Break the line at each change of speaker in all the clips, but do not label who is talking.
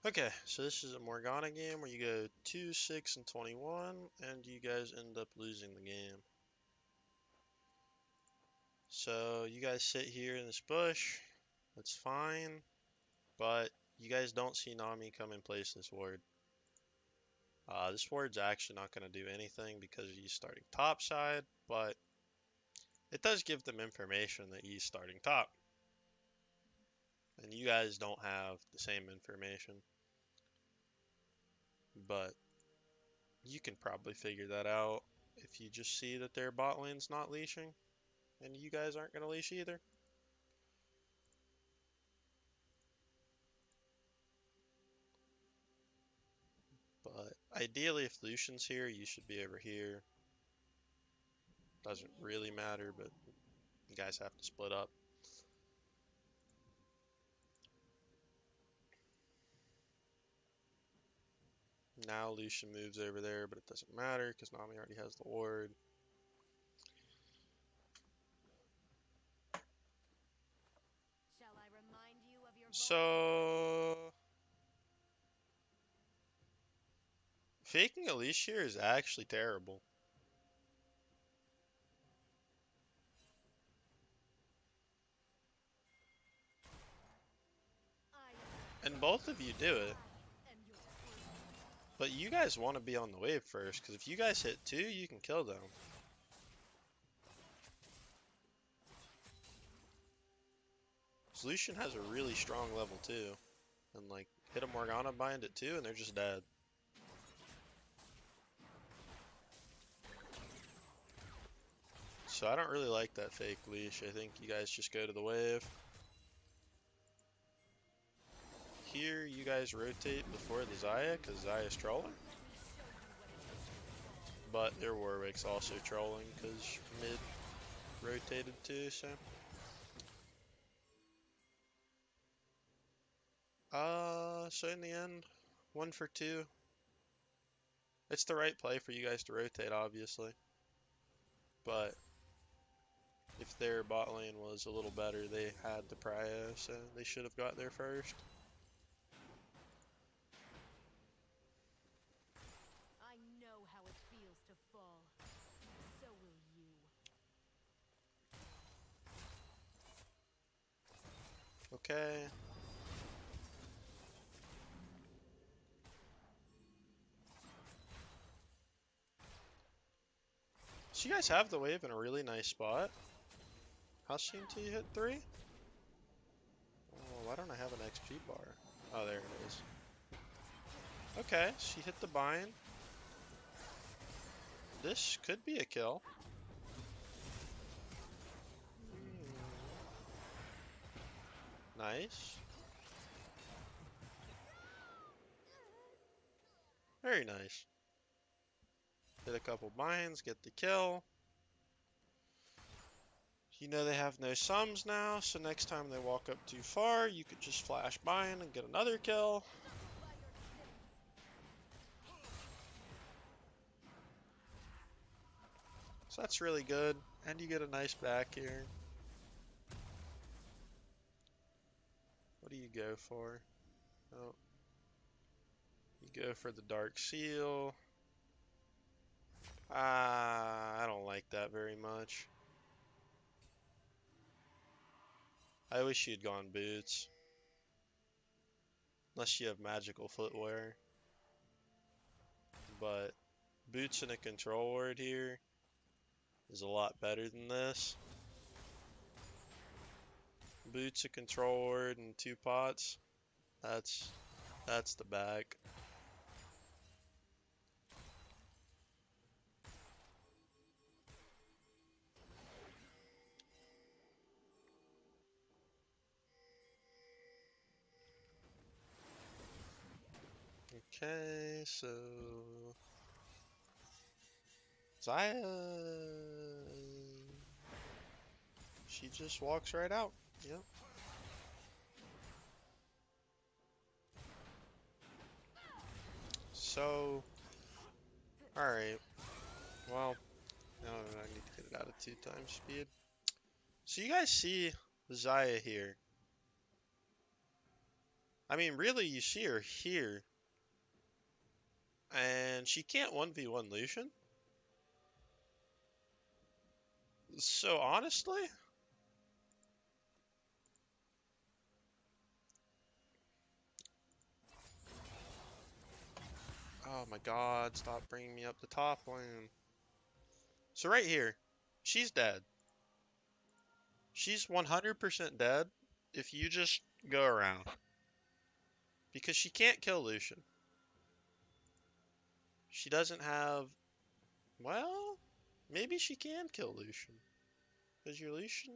Okay, so this is a Morgana game where you go 2, 6, and 21, and you guys end up losing the game. So you guys sit here in this bush, that's fine, but you guys don't see Nami come and place this ward. This ward's actually not going to do anything because he's starting top side, but it does give them information that he's starting top. And you guys don't have the same information, but you can probably figure that out if you just see that their bot lane's not leashing, and you guys aren't going to leash either. But ideally, if Lucian's here, you should be over here. Doesn't really matter, but you guys have to split up. Now Lucian moves over there, but it doesn't matter because Nami already has the ward. So faking a leash here is actually terrible. And both of you do it. But you guys want to be on the wave first, because if you guys hit 2, you can kill them. Lucian has a really strong level 2. And like, hit a Morgana bind at 2 and they're just dead. So I don't really like that fake leash. I think you guys just go to the wave. Here, you guys rotate before the Xayah, because Xayah's trolling. But their Warwick's also trolling, because mid rotated too, so. So in the end, 1 for 2. It's the right play for you guys to rotate, obviously. But if their bot lane was a little better, they had the prio, so they should have got there first.
I know how it feels to fall. So will you.
Okay. So you guys have the wave in a really nice spot. How's she until you hit 3? Oh, why don't I have an XP bar? Oh, there it is. Okay, she hit the bind. This could be a kill. Nice. Very nice. Hit a couple binds, get the kill. You know they have no sums now, so next time they walk up too far, you could just flash bind and get another kill. So that's really good, and you get a nice back here. What do you go for? Oh, you go for the Dark Seal. I don't like that very much. I wish you'd gone boots. Unless you have magical footwear. But boots in a control ward here is a lot better than this. Boots, a control ward, and 2 pots. That's the bag. Okay, so Xayah, she just walks right out. Yep. So, alright. Well, now I need to get it out of 2 times speed. So you guys see Xayah here. I mean, really, you see her here, and she can't 1v1 Lucian. So honestly, oh my god, stop bringing me up the top lane. So right here, she's dead. She's 100% dead if you just go around. Because she can't kill Lucian. She doesn't have... Well, maybe she can kill Lucian. Because your Lucian...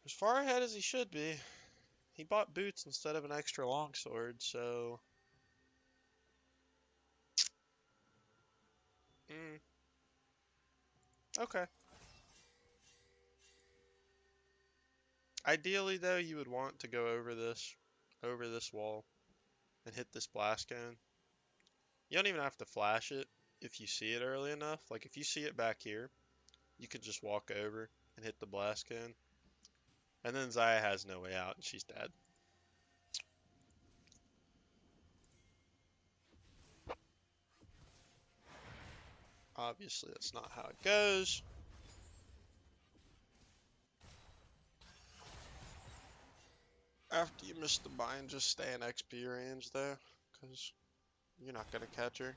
as far ahead as he should be. He bought boots instead of an extra longsword, so... Okay. Ideally, though, you would want to go over this wall, and hit this blast cone. You don't even have to flash it if you see it early enough. Like, if you see it back here, you could just walk over and hit the blast cone. And then Xayah has no way out, and she's dead. Obviously, that's not how it goes. After you miss the bind, just stay in XP range, though, because you're not going to catch her.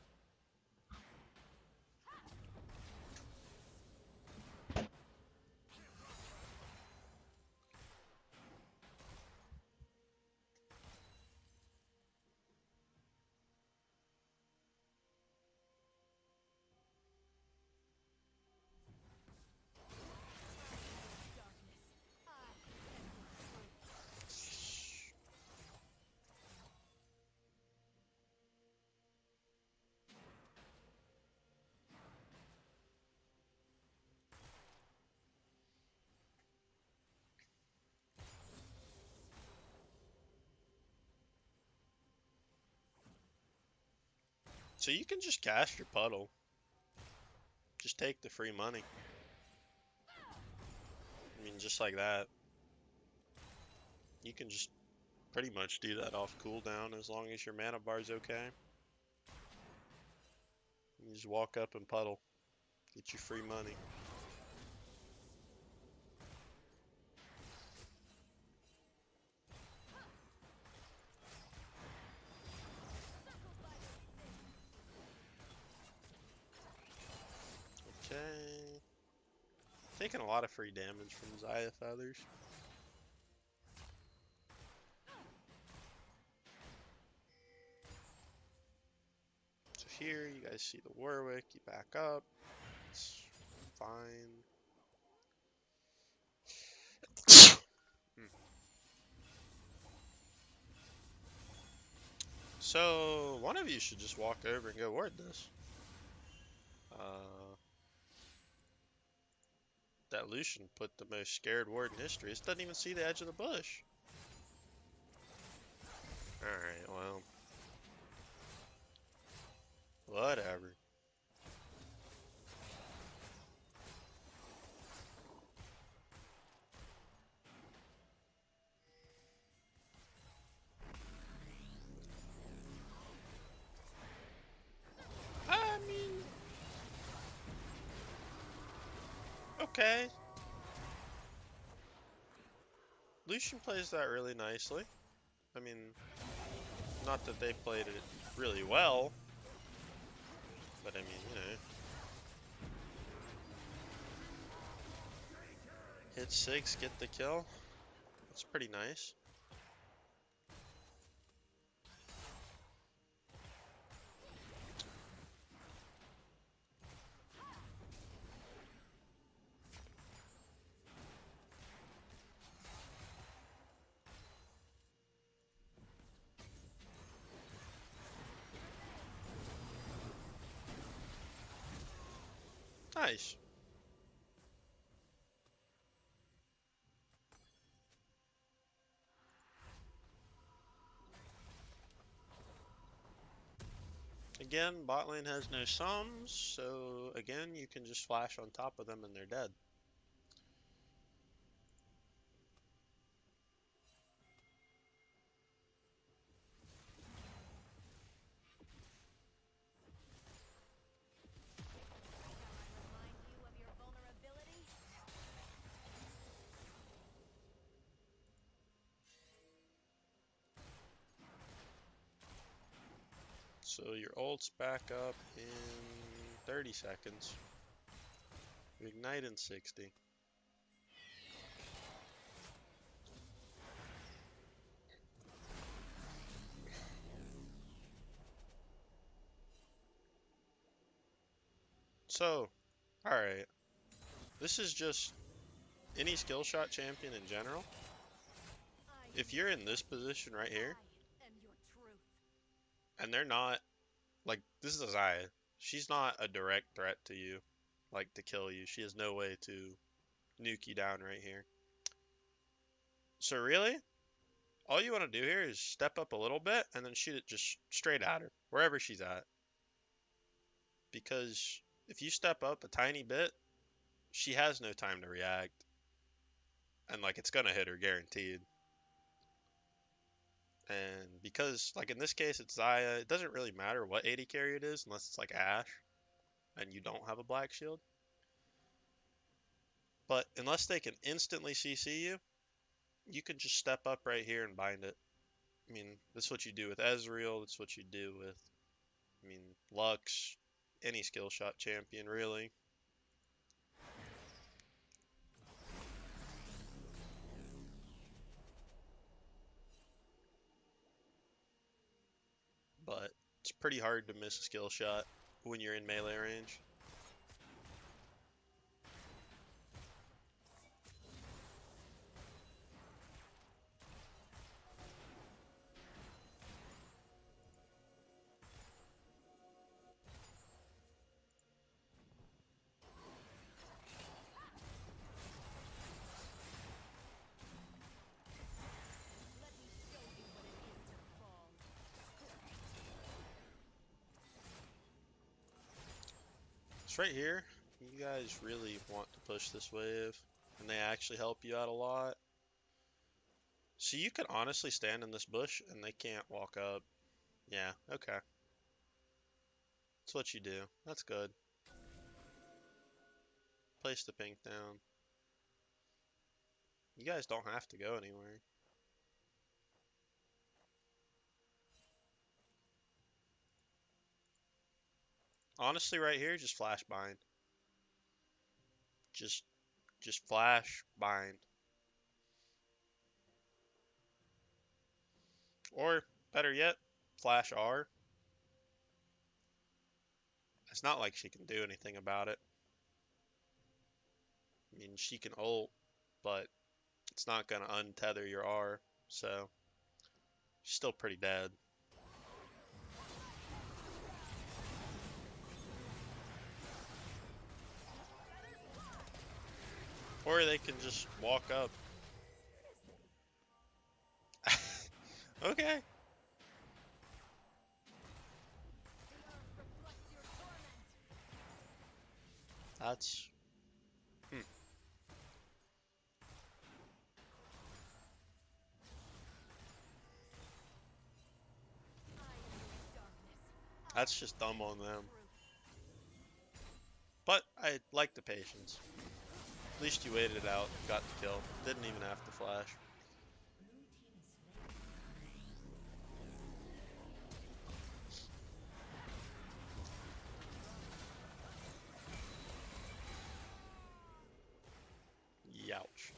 So you can just cast your puddle. Just take the free money. I mean, just like that. You can just pretty much do that off cooldown as long as your mana bar's okay. You just walk up and puddle. Get you free money. Okay. Taking a lot of free damage from Xayah Feathers. So here, you guys see the Warwick. You back up. It's fine. So, one of you should just walk over and go ward this. That Lucian put the most scared ward in history. This doesn't even see the edge of the bush. Alright, well. Whatever. I mean... Okay. Lucian plays that really nicely. I mean, not that they played it really well, but I mean, you know. Hit 6, get the kill. That's pretty nice. Nice. Again, bot lane has no sums, so again, you can just flash on top of them and they're dead. So your ult's back up in 30 seconds. Ignite in 60. So, alright. This is just any skill shot champion in general.
I
If you're in this position right here,
am your truth.
and they're not, like, this is Zaya. She's not a direct threat to you, like, to kill you. She has no way to nuke you down right here. So really, all you want to do here is step up a little bit and then shoot it just straight at her, wherever she's at. Because if you step up a tiny bit, she has no time to react. And, like, it's gonna hit her guaranteed. And because, like, in this case, it's Zaya, it doesn't really matter what AD carry it is unless it's like Ashe and you don't have a black shield. But unless they can instantly CC you, you can just step up right here and bind it. I mean, that's what you do with Ezreal, that's what you do with, I mean, Lux, any skill shot champion, really. But it's pretty hard to miss a skill shot when you're in melee range.
Let me show you what it is to fall.
It's right here. You guys really want to push this wave, and they actually help you out a lot. So you could honestly stand in this bush, and they can't walk up. Yeah, okay. That's what you do. That's good. Place the pink down. You guys don't have to go anywhere. Honestly, right here, just flash bind. Just, just flash bind. Or better yet, flash R. It's not like she can do anything about it. I mean, she can ult, but it's not gonna untether your R. So she's still pretty dead. Or they can just walk up. Okay.
The earth reflects your torment.
That's
I am your darkness.
that's
I
just dumb
am
on
your
them.
truth.
But I like the patience. At least you waited it out, got the kill. Didn't even have to flash. Youch.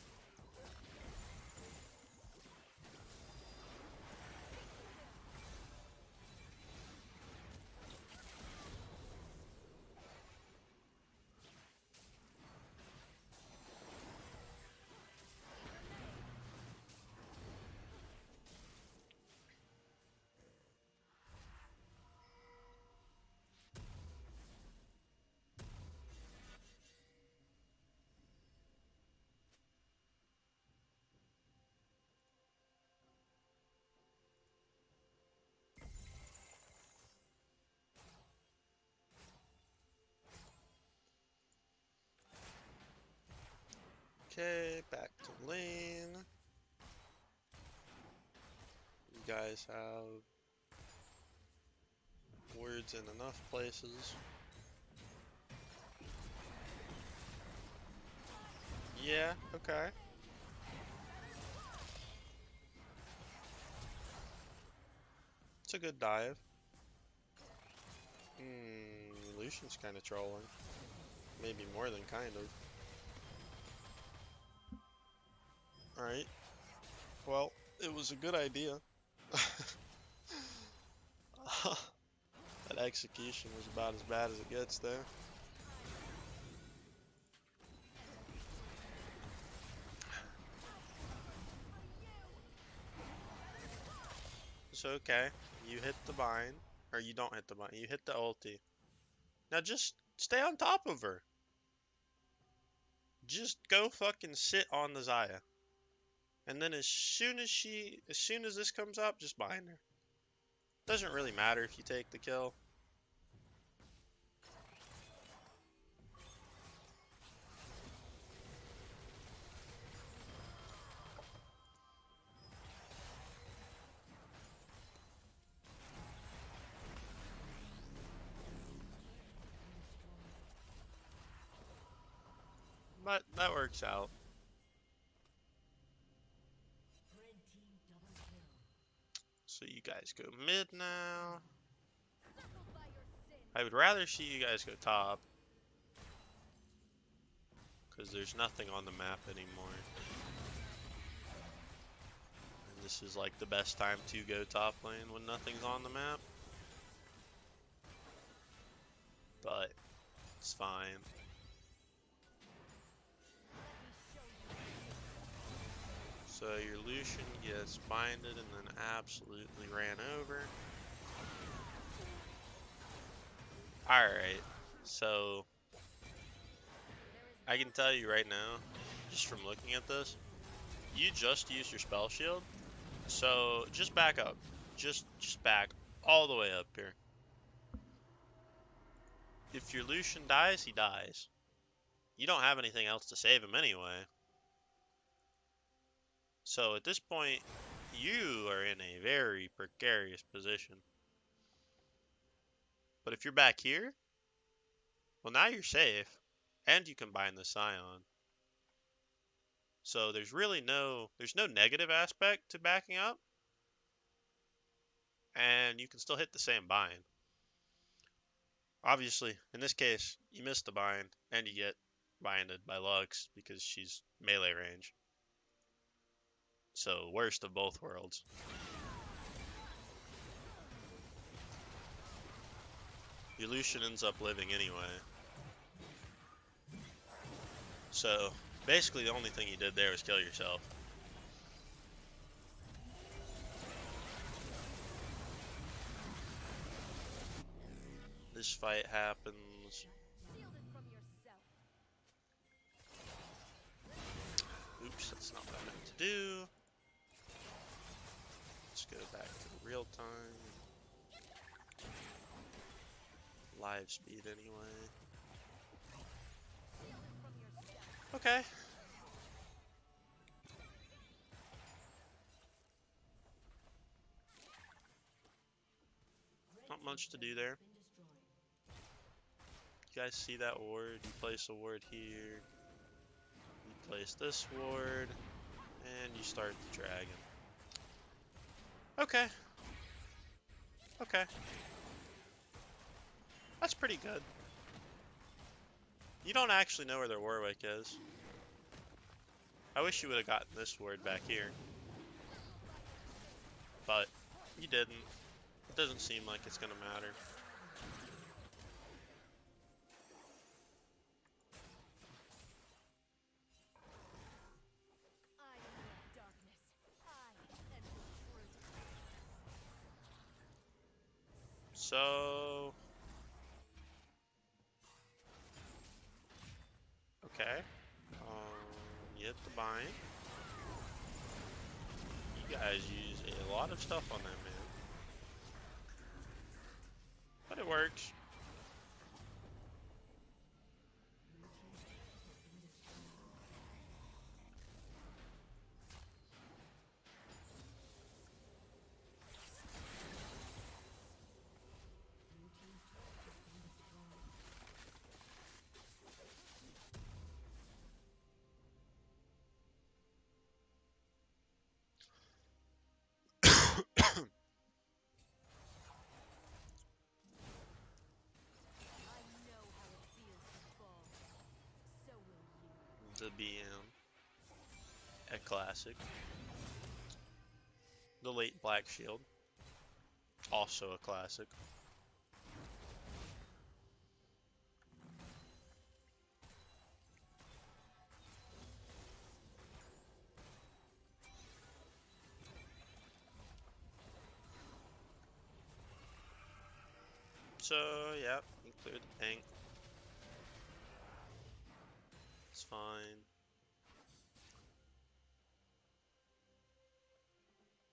Okay, back to lane. You guys have words in enough places. Yeah, okay. It's a good dive. Lucian's kind of trolling. Maybe more than kind of. Alright. Well, it was a good idea. That execution was about as bad as it gets there. It's okay. You hit the bind. Or you don't hit the bind. You hit the ulti. Now just stay on top of her. Just go fucking sit on the Zaya. And then as soon as this comes up, just bind her. Doesn't really matter if you take the kill. But that works out. So you guys go mid now. I would rather see you guys go top. Because there's nothing on the map anymore. And this is like the best time to go top lane when nothing's on the map. But it's fine. So your Lucian gets binded and then absolutely ran over. Alright, so I can tell you right now, just from looking at this, you just used your spell shield. So just back up. Just back all the way up here. If your Lucian dies, he dies. You don't have anything else to save him anyway. So at this point, you are in a very precarious position. But if you're back here, well, now you're safe, and you combine the Scion. So there's no negative aspect to backing up, and you can still hit the same bind. Obviously, in this case, you miss the bind, and you get binded by Lux because she's melee range. So worst of both worlds. Your Lucian ends up living anyway. So basically the only thing you did there was kill yourself. This fight happens. Oops, that's not what I meant to do. Let's go back to real time. Live speed anyway. Okay. Not much to do there. You guys see that ward? You place a ward here. You place this ward. And you start the dragon. Okay. Okay. That's pretty good. You don't actually know where their Warwick is. I wish you would have gotten this ward back here. But you didn't. It doesn't seem like it's gonna matter. So okay. You hit the bind. You guys use a lot of stuff on that man. But it works. BM, a classic. The late Black Shield, also a classic. So, yeah, you clear the tank. It's fine.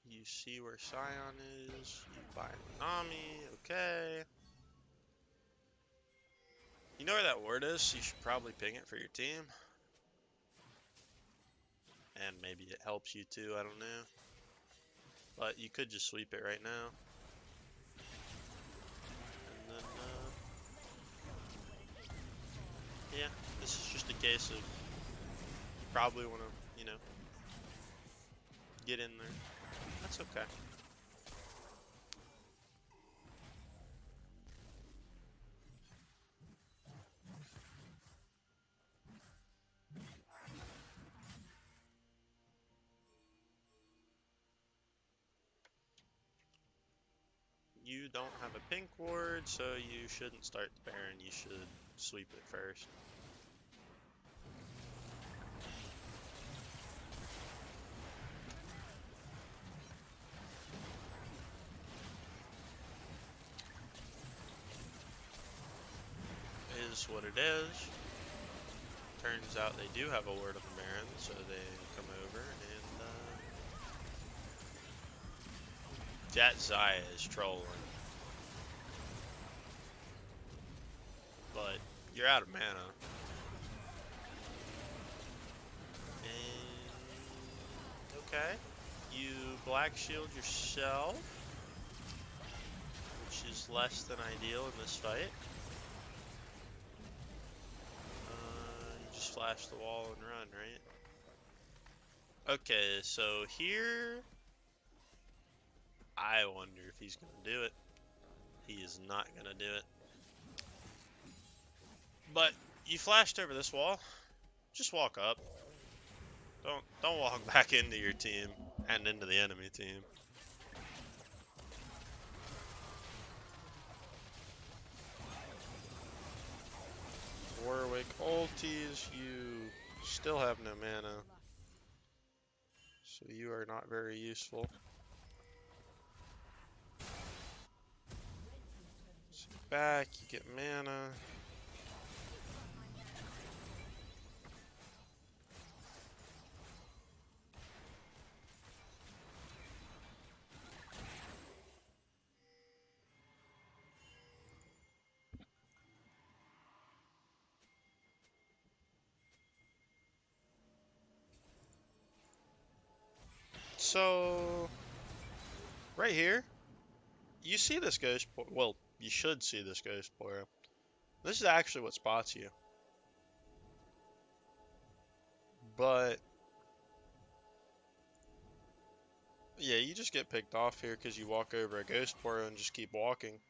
You see where Scion is. You buy Nami. Okay. You know where that ward is? You should probably ping it for your team. And maybe it helps you too, I don't know. But you could just sweep it right now. And then, yeah, this is just a case of you probably want to, get in there. That's okay. You don't have a pink ward, so you shouldn't start the Baron. You should sweep it first. Is what it is. Turns out they do have a word on the Baron, so they come over and that Zaya is trolling. But you're out of mana. And okay. You black shield yourself, which is less than ideal in this fight. You just flash the wall and run, right? Okay, so here, I wonder if he's gonna do it. He is not gonna do it. But you flashed over this wall. Just walk up. Don't walk back into your team and into the enemy team. Warwick ulties, you still have no mana. So you are not very useful. Sit back, you get mana. So, right here, you see this ghost, well, you should see this ghost Poro. This is actually what spots you. But, yeah, you just get picked off here because you walk over a ghost Poro and just keep walking.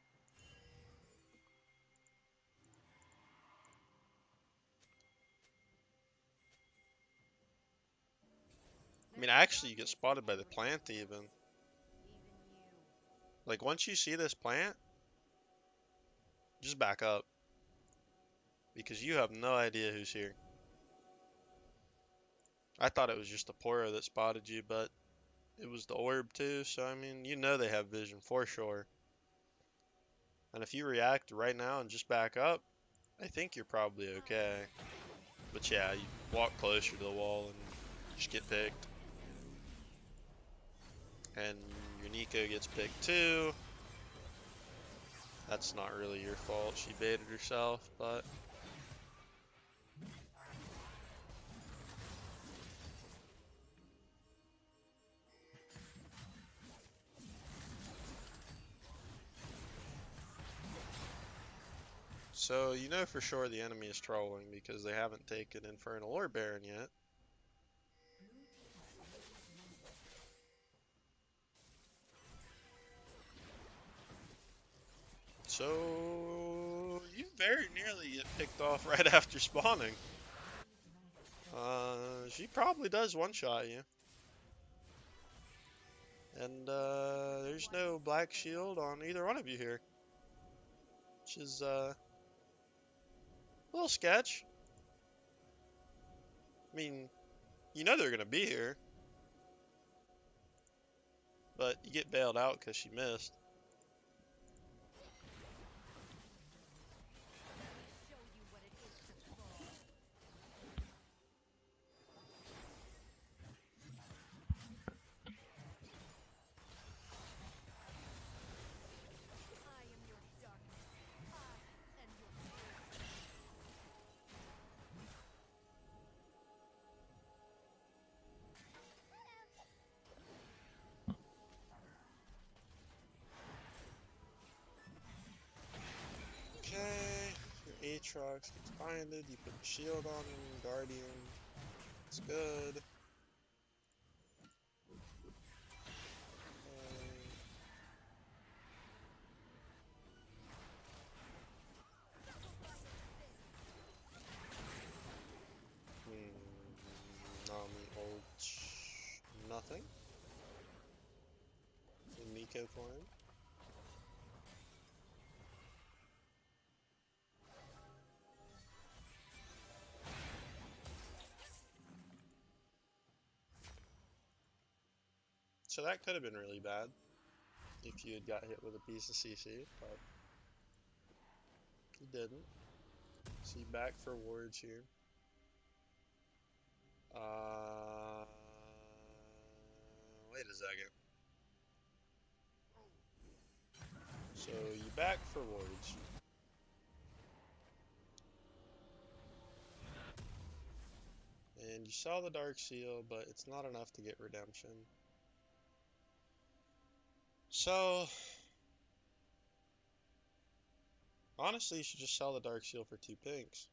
I mean, actually, you get spotted by the plant even. Like, once you see this plant, just back up. Because you have no idea who's here. I thought it was just the Poro that spotted you, but it was the orb too, so I mean, you know they have vision for sure. And if you react right now and just back up, I think you're probably okay. But yeah, you walk closer to the wall and just get picked. And your Nico gets picked too. That's not really your fault. She baited herself, but so you know for sure the enemy is trolling because they haven't taken Infernal or Baron yet. So you very nearly get picked off right after spawning. She probably does one-shot you. And there's no black shield on either one of you here. Which is a little sketch. I mean, you know they're gonna be here. But you get bailed out because she missed.
Show you what it is to fall. I am your darkness. I am your fear.
Okay, your Aatrox gets binded. You put the shield on him, Guardian. It's good. Nami ult. Nothing. And Miko coin. So that could have been really bad if you had got hit with a piece of CC, but you didn't. So you back for wards here. Wait a second. So you back for wards. And you saw the Dark Seal, but it's not enough to get redemption. So, honestly, you should just sell the Dark Seal for 2 pinks.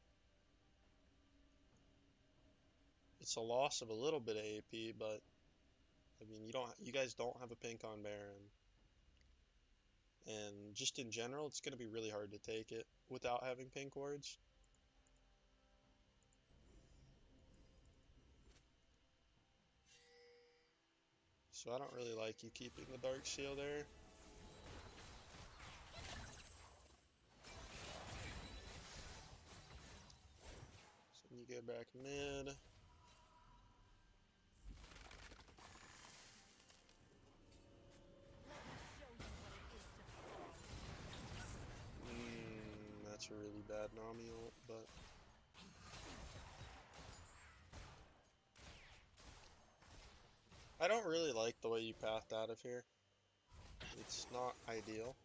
It's a loss of a little bit of AP, but I mean, you guys don't have a pink on Baron. And just in general, it's going to be really hard to take it without having pink wards. So I don't really like you keeping the Dark Seal there. So you go back mid. That's a really bad Nami ult, but I don't really like the way you pathed out of here. It's not ideal.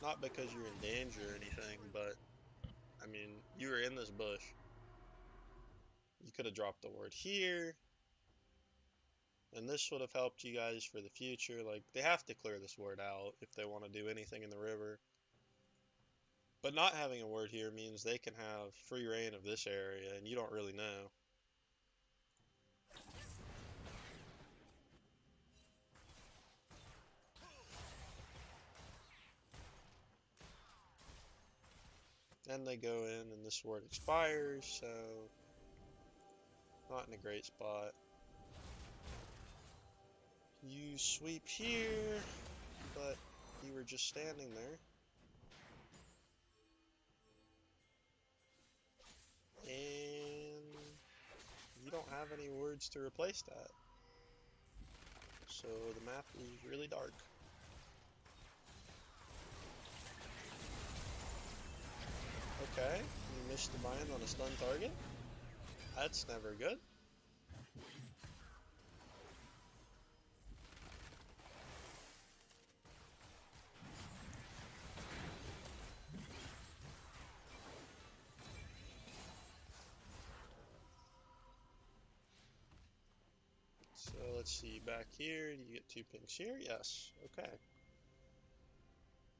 Not because you're in danger or anything, but I mean, you were in this bush. You could have dropped the ward here, and this would have helped you guys for the future. Like, they have to clear this ward out if they want to do anything in the river. But not having a ward here means they can have free reign of this area, and you don't really know. Then they go in, and this ward expires, so not in a great spot. You sweep here, but you were just standing there. And you don't have any words to replace that. So the map is really dark. Okay, you missed the bind on a stun target. That's never good. So let's see, back here, you get 2 pinks here? Yes, okay.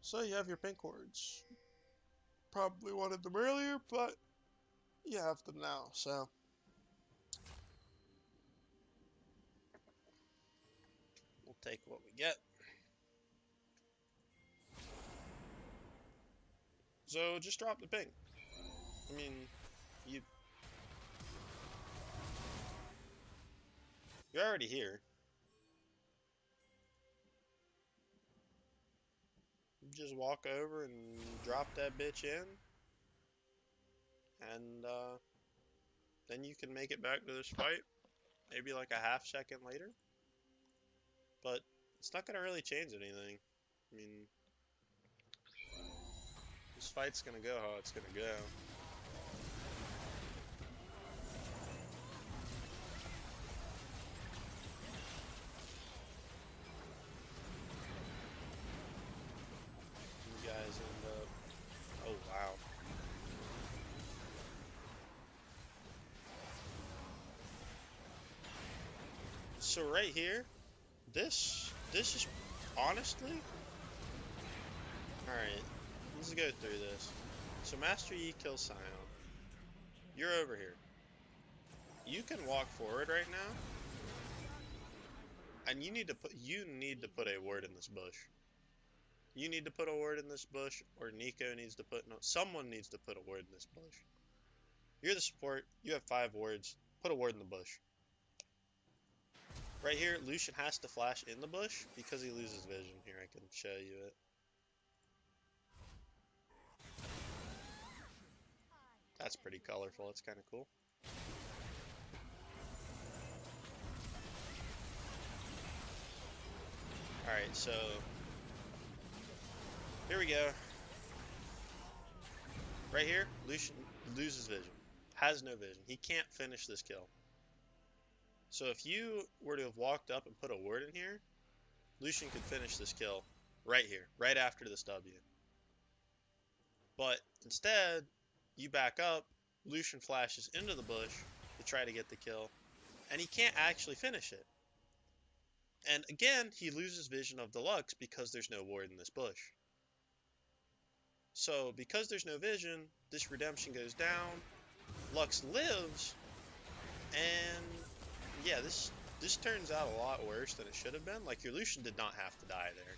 So you have your pink wards. Probably wanted them earlier, but you have them now, so. We'll take what we get. So just drop the pink. I mean, you You're already here. You just walk over and drop that bitch in, and then you can make it back to this fight. Maybe like a half second later. But it's not gonna really change anything. I mean, this fight's gonna go how it's gonna go. You guys end up. Oh wow. So right here, this is honestly. All right, let's go through this. So Master Yi kills Scion. You're over here. You can walk forward right now, and you need to put a ward in this bush. You need to put a ward in this bush, or Nico needs to put no. Someone needs to put a ward in this bush. You're the support. You have 5 wards. Put a ward in the bush. Right here, Lucian has to flash in the bush because he loses vision. Here, I can show you it. That's pretty colorful. It's kind of cool. Alright, so here we go. Right here, Lucian loses vision. Has no vision. He can't finish this kill. So if you were to have walked up and put a ward in here, Lucian could finish this kill right here, right after this W. But instead, you back up, Lucian flashes into the bush to try to get the kill, and he can't actually finish it. And again, he loses vision of the Lux because there's no ward in this bush. So because there's no vision, this redemption goes down, Lux lives, and yeah, this turns out a lot worse than it should have been. Like, your Lucian did not have to die there.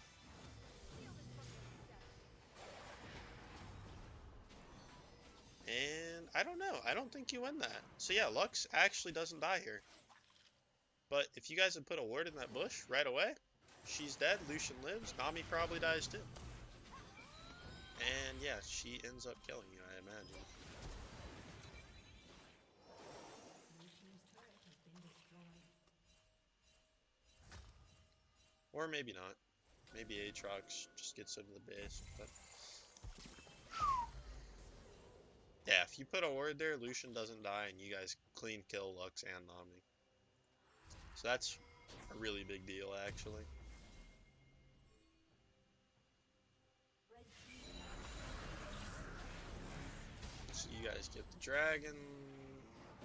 And I don't know. I don't think you win that. So yeah, Lux actually doesn't die here. But if you guys had put a ward in that bush right away, she's dead, Lucian lives, Nami probably dies too. And yeah, she ends up killing you, I imagine. Or maybe not. Maybe Aatrox just gets into the base. But yeah, if you put a ward there, Lucian doesn't die, and you guys clean kill Lux and Nami. So that's a really big deal, actually. So you guys get the dragon.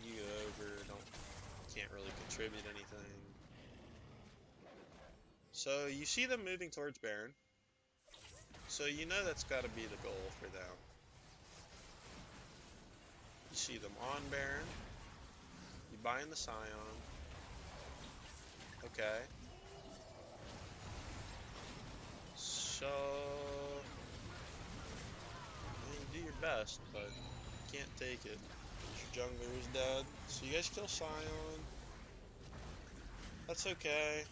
You go over. Can't really contribute anything. So you see them moving towards Baron. So you know that's got to be the goal for them. You see them on Baron. You buy in the Scion. Okay. So you do your best, but you can't take it. Your jungler is dead. So you guys kill Scion. That's okay.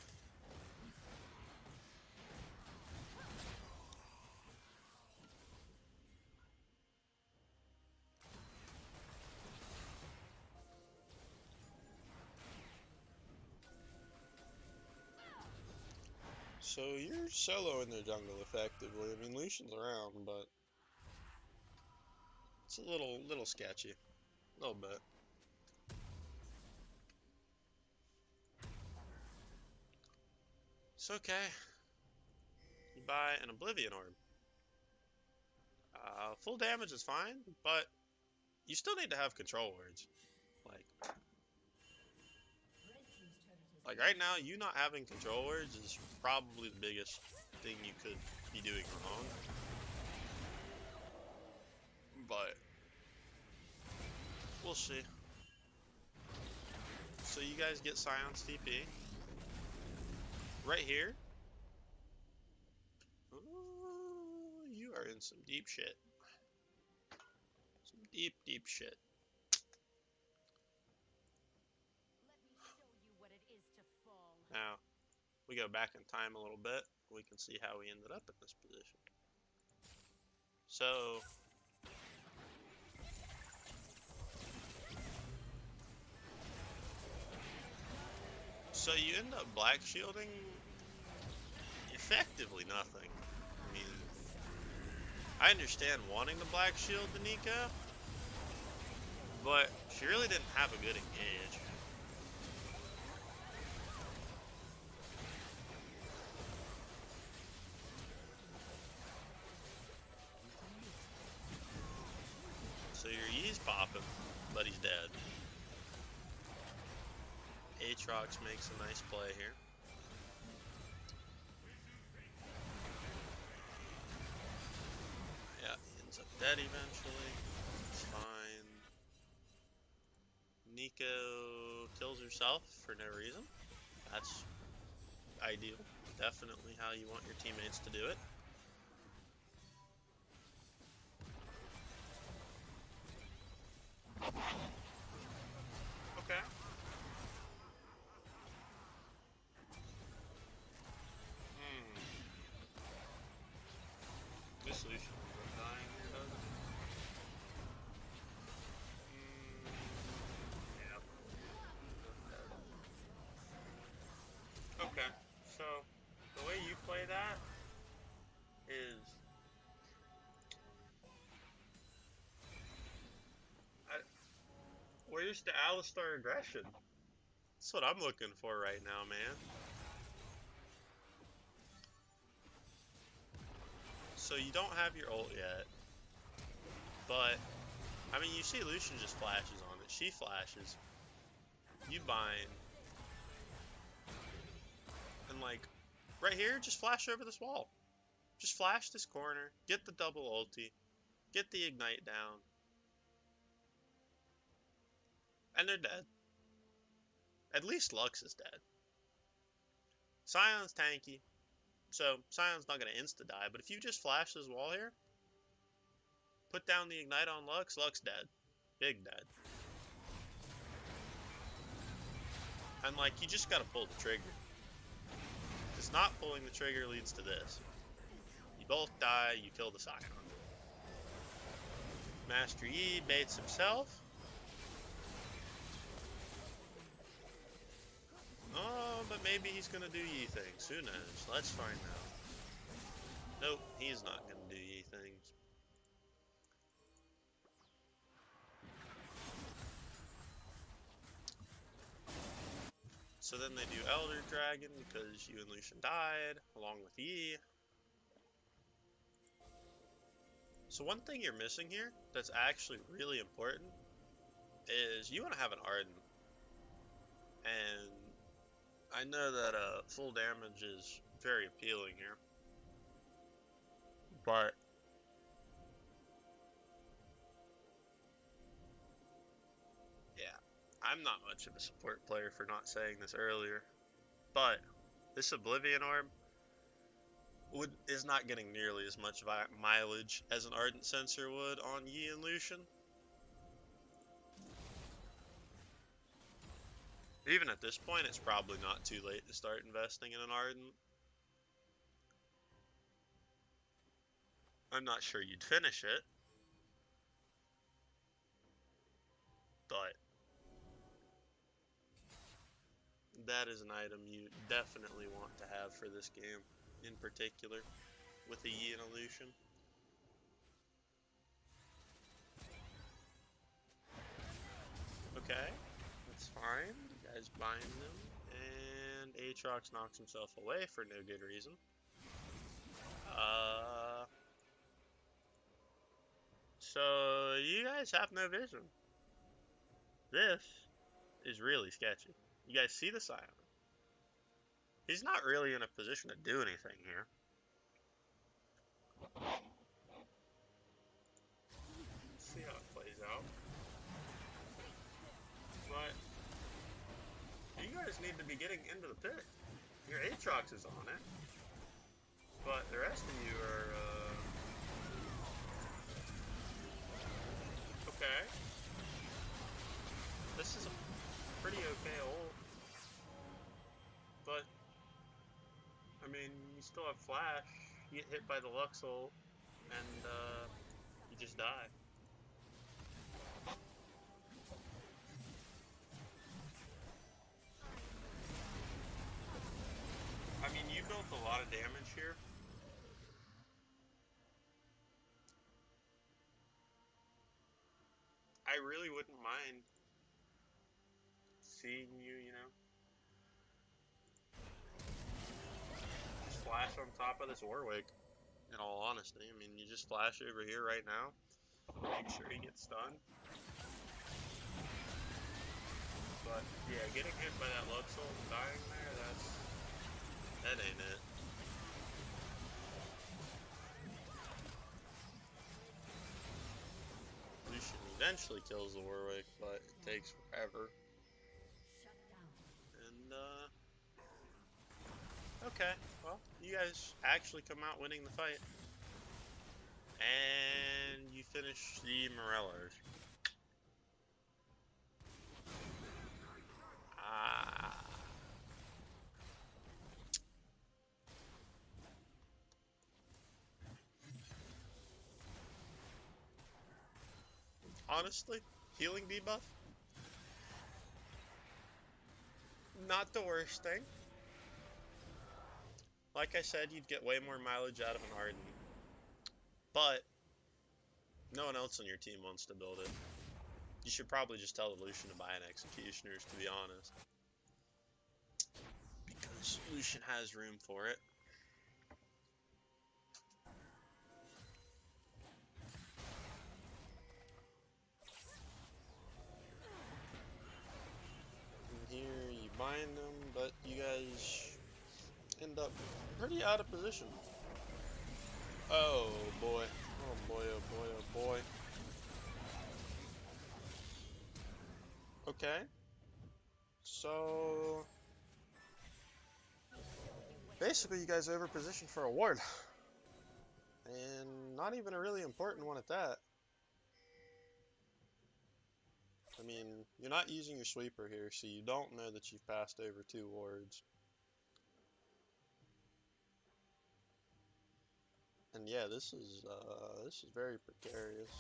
So you're soloing their jungle effectively. I mean, Lucian's around, but it's a little sketchy. A little bit. It's okay. You buy an Oblivion Orb. Full damage is fine, but you still need to have control words. Like, like right now, you not having control words is probably the biggest thing you could be doing wrong. But we'll see. So you guys get Scion's TP. Right here. Ooh, you are in some deep shit. Some deep shit. Now, we go back in time a little bit. We can see how we ended up in this position. So you end up black shielding effectively nothing. I mean, I understand wanting the black shield the Nico, but she really didn't have a good engage. So your Yi's popping, but he's dead. Aatrox makes a nice play here. Yeah, he ends up dead eventually. It's fine. Nico kills herself for no reason. That's ideal. Definitely how you want your teammates to do it. Okay. This Lucian ends up dying here, doesn't it? Yeah. Okay, so the way you play that is I, where's the Alistar aggression? That's what I'm looking for right now, man. So you don't have your ult yet, but I mean you see Lucian just flashes on it. She flashes. You bind. And like right here, just flash over this wall. Just flash this corner, get the double ulti, get the ignite down, and they're dead. At least Lux is dead. Sion's tanky, so Sion's not going to insta-die, but if you just flash this wall here, put down the ignite on Lux, Lux dead. Big dead. And like, you just got to pull the trigger. Because not pulling the trigger leads to this. You both die, you kill the Sion. Master Yi baits himself. Oh, but maybe he's gonna do Yi things. Who knows? Let's find out. Nope, he's not gonna do Yi things. So then they do Elder Dragon because you and Lucian died, along with Yi. So one thing you're missing here that's actually really important is you want to have an Ardent. And I know that full damage is very appealing here. But yeah, I'm not much of a support player for not saying this earlier. But this Oblivion Orb is not getting nearly as much mileage as an Ardent Sensor would on Yi and Lucian. Even at this point, it's probably not too late to start investing in an Ardent. I'm not sure you'd finish it, but that is an item you definitely want to have for this game, in particular, with a Yi and a Lucian. Okay, that's fine. You guys bind them, and Aatrox knocks himself away for no good reason. So you guys have no vision. This is really sketchy. You guys see the Sion. He's not really in a position to do anything here. Let's see how it plays out. But you guys need to be getting into the pit. Your Aatrox is on it. But the rest of you are, okay. This is a pretty okay ult. But I mean, you still have flash. You get hit by the Luxel, and you just die. I mean, you built a lot of damage here. I really wouldn't mind seeing you, just flash on top of this Warwick. In all honesty, I mean, you just flash over here right now. Make sure he gets stunned. But yeah, getting hit by that Luxel and dying there, that ain't it. Lucian eventually kills the Warwick, but it takes forever. And okay, well, you guys actually come out winning the fight. And you finish the Morellos. Ah. Honestly, healing debuff, not the worst thing. Like I said, you'd get way more mileage out of an Arden, but no one else on your team wants to build it. You should probably just tell the Lucian to buy an Executioner's, to be honest. Because Lucian has room for it. And here you bind them, but you guys end up pretty out of position. Oh boy. Oh boy, oh boy, oh boy. Okay. So basically you guys are over positioned for a ward. And not even a really important one at that. I mean, you're not using your sweeper here, so you don't know that you've passed over 2 wards. And yeah, this is very precarious.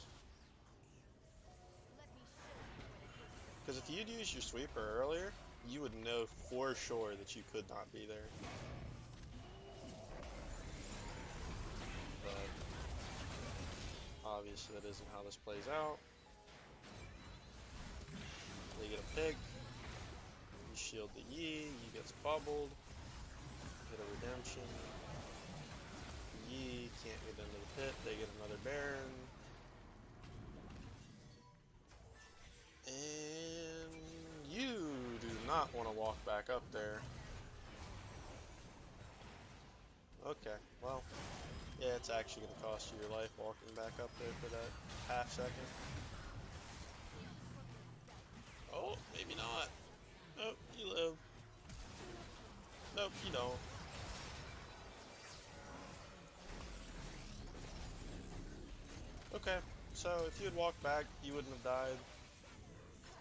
Because if you'd used your sweeper earlier, you would know for sure that you could not be there. But obviously that isn't how this plays out. They get a pick. You shield the Yi. Yi gets bubbled. Get a redemption. Yi can't get into the pit. They get another Baron. And you do not want to walk back up there. Okay, well, yeah, it's actually going to cost you your life walking back up there for that half second. Oh, maybe not. Nope, you live. Nope, you don't. Okay, so if you had walked back, you wouldn't have died.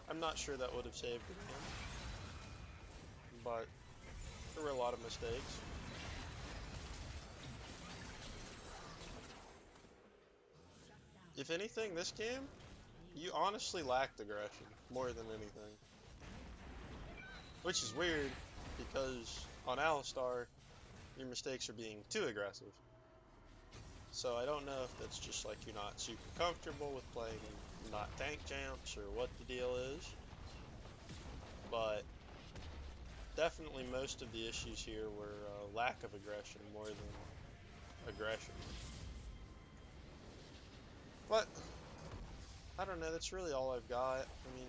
I'm not sure that would have saved the game, but there were a lot of mistakes. If anything, this game, you honestly lacked aggression more than anything. Which is weird, because on Alistar, your mistakes are being too aggressive. So I don't know if that's just like you're not super comfortable with playing not tank champs or what the deal is. But definitely most of the issues here were lack of aggression more than aggression. But I don't know, that's really all I've got. I mean,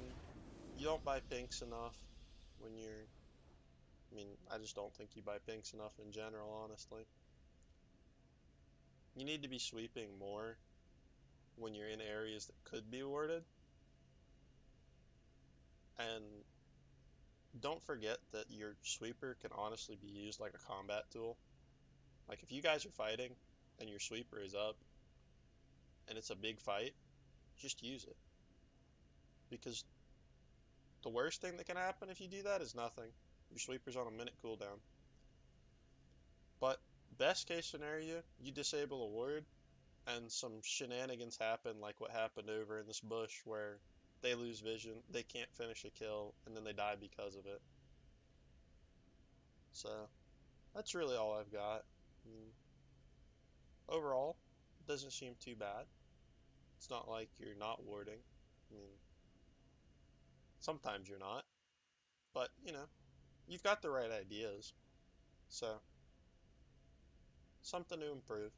you don't buy pinks enough when you're... I mean, I just don't think you buy pinks enough in general, honestly. You need to be sweeping more when you're in areas that could be warded. And don't forget that your sweeper can honestly be used like a combat tool. Like if you guys are fighting and your sweeper is up and it's a big fight, just use it. Because the worst thing that can happen if you do that is nothing. Your sweeper's on a minute cooldown. But best case scenario, you disable a ward and some shenanigans happen like what happened over in this bush where they lose vision, they can't finish a kill, and then they die because of it. So that's really all I've got. I mean, overall, it doesn't seem too bad. It's not like you're not warding. I mean, sometimes you're not, but you've got the right ideas. So something to improve.